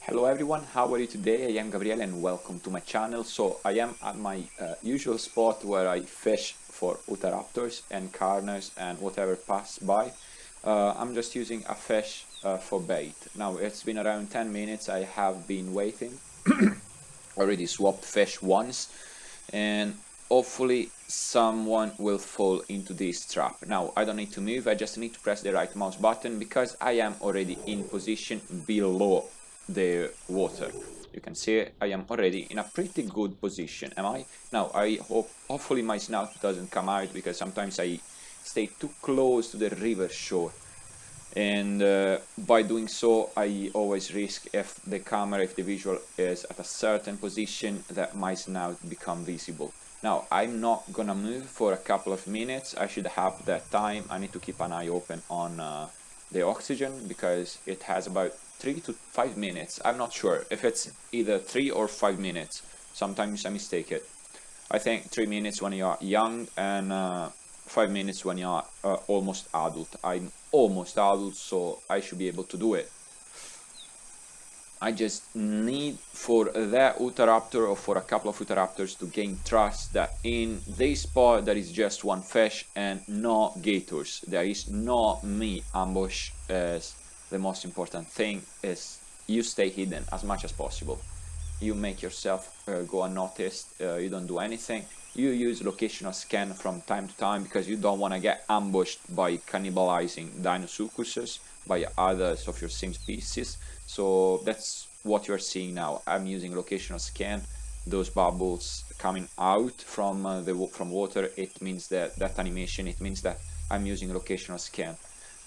Hello everyone, how are you today? I am Gabriele and welcome to my channel. So I am at my usual spot where I fish for Utaraptors and Carners and whatever pass by. I'm just using a fish for bait. Now it's been around 10 minutes, I have been waiting. Already swapped fish once and hopefully someone will fall into this trap. Now I don't need to move, I just need to press the right mouse button because I am already in position below the water. You can see I am already in a pretty good position, am I? Now I hopefully my snout doesn't come out because sometimes I stay too close to the river shore, and by doing so I always risk, if the visual is at a certain position, that my snout become visible. Now I'm not gonna move for a couple of minutes, I should have that time. I need to keep an eye open on the oxygen because it has about 3 to 5 minutes. I'm not sure if it's either 3 or 5 minutes. Sometimes I mistake it. I think 3 minutes when you are young and 5 minutes when you are almost adult. I'm almost adult, so I should be able to do it. I just need for that Utaraptor or for a couple of Utaraptors to gain trust that in this spot there is just one fish and no gators. There is no me ambush. As the most important thing is you stay hidden as much as possible. You make yourself go unnoticed, you don't do anything. You use locational scan from time to time because you don't want to get ambushed by cannibalizing Deinosuchuses, by others of your same species. So that's what you're seeing now. I'm using locational scan. Those bubbles coming out from from water, it means that animation, it means that I'm using locational scan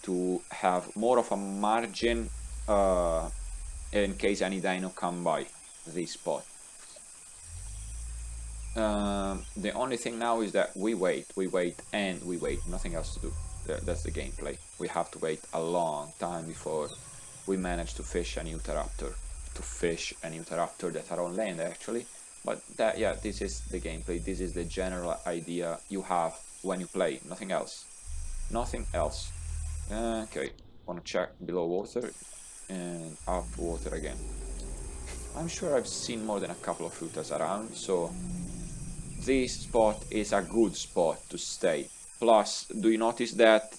to have more of a margin in case any dino come by this spot. The only thing now is that we wait, and we wait, nothing else to do. That's the gameplay. We have to wait a long time before we manage to fish a new Utaraptor. That are on land actually. But that, yeah, this is the gameplay, this is the general idea you have when you play, nothing else. Nothing else. Okay, wanna check below water and up water again. I'm sure I've seen more than a couple of Utas around, so this spot is a good spot to stay. Plus, do you notice that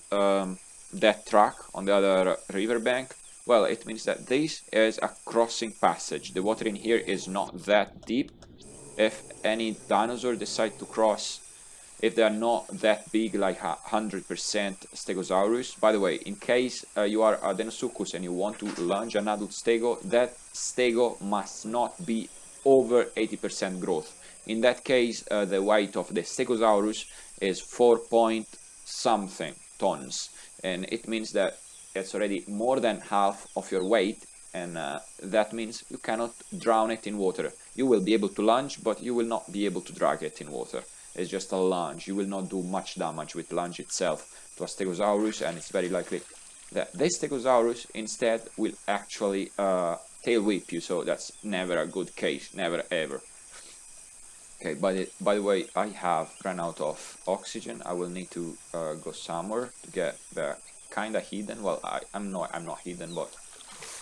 that track on the other riverbank? Well, it means that this is a crossing passage. The water in here is not that deep. If any dinosaur decide to cross, if they are not that big, like 100% Stegosaurus. By the way, in case you are a Deinosuchus and you want to launch an adult Stego, that Stego must not be over 80% growth. In that case, the weight of the Stegosaurus is 4 point something tons, and it means that it's already more than half of your weight, and that means you cannot drown it in water. You will be able to launch, but you will not be able to drag it in water. It's just a lunge. You will not do much damage with lunge itself to a Stegosaurus, and it's very likely that this Stegosaurus instead will actually tail whip you, so that's never a good case, never ever. Okay, by the way, I have run out of oxygen. I will need to go somewhere to get back. Kinda hidden. Well, I'm not hidden, but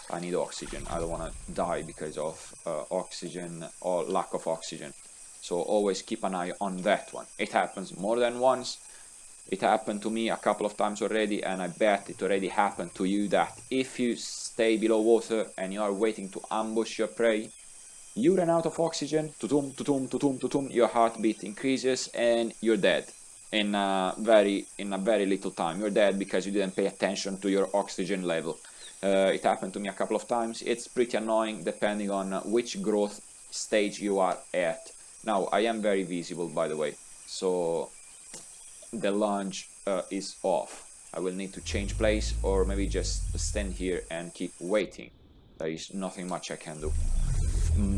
I need oxygen. I don't want to die because of oxygen or lack of oxygen. So always keep an eye on that one. It happens more than once. It happened to me a couple of times already, and I bet it already happened to you, that if you stay below water and you are waiting to ambush your prey, you run out of oxygen, your heartbeat increases and you're dead in a very little time. You're dead because you didn't pay attention to your oxygen level. It happened to me a couple of times. It's pretty annoying depending on which growth stage you are at. Now I am very visible, by the way, so the launch is off. I will need to change place or maybe just stand here and keep waiting. There is nothing much I can do.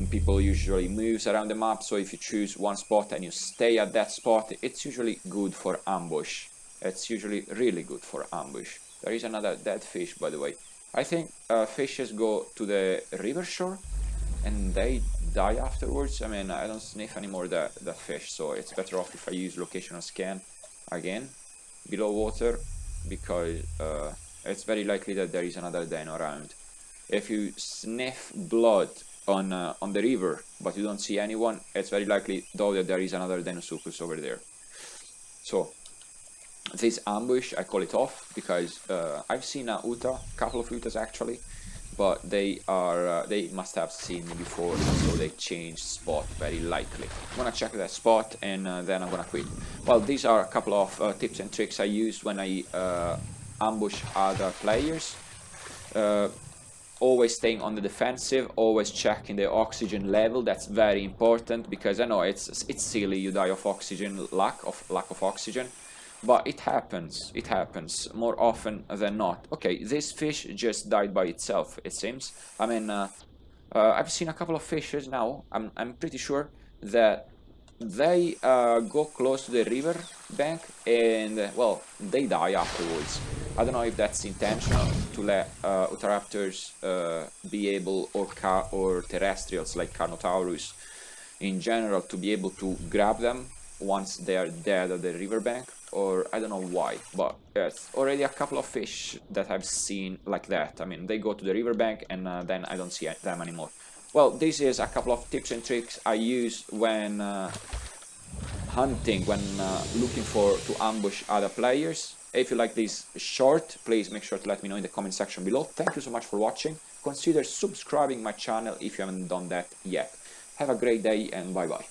People usually moves around the map, so if you choose one spot and you stay at that spot, it's usually good for ambush. It's usually really good for ambush. There is another dead fish, by the way. I think fishes go to the river shore and they die afterwards. I mean, I don't sniff anymore the fish, so it's better off if I use locational scan again below water, because it's very likely that there is another dino around. If you sniff blood on the river, but you don't see anyone, it's very likely though that there is another Deinosuchus over there. So this ambush, I call it off because I've seen a couple of Utas actually, but they must have seen me before, so they changed spot very likely. I'm gonna check that spot and then I'm gonna quit. Well, these are a couple of tips and tricks I used when I ambush other players. Always staying on the defensive, always checking the oxygen level. That's very important because I know it's silly you die of oxygen, lack of oxygen, but it happens more often than not. Okay, this fish just died by itself, it seems. I mean, I've seen a couple of fishes now. I'm pretty sure that they go close to the river bank and well, they die afterwards. I don't know if that's intentional to let Utahraptors be able, or terrestrials like Carnotaurus in general, to be able to grab them once they are dead at the riverbank, or I don't know why, but it's already a couple of fish that I've seen like that. I mean, they go to the riverbank and then I don't see them anymore. Well, this is a couple of tips and tricks I use when hunting, when looking to ambush other players. If you like this short, please make sure to let me know in the comment section below. Thank you so much for watching. Consider subscribing my channel if you haven't done that yet. Have a great day and bye bye.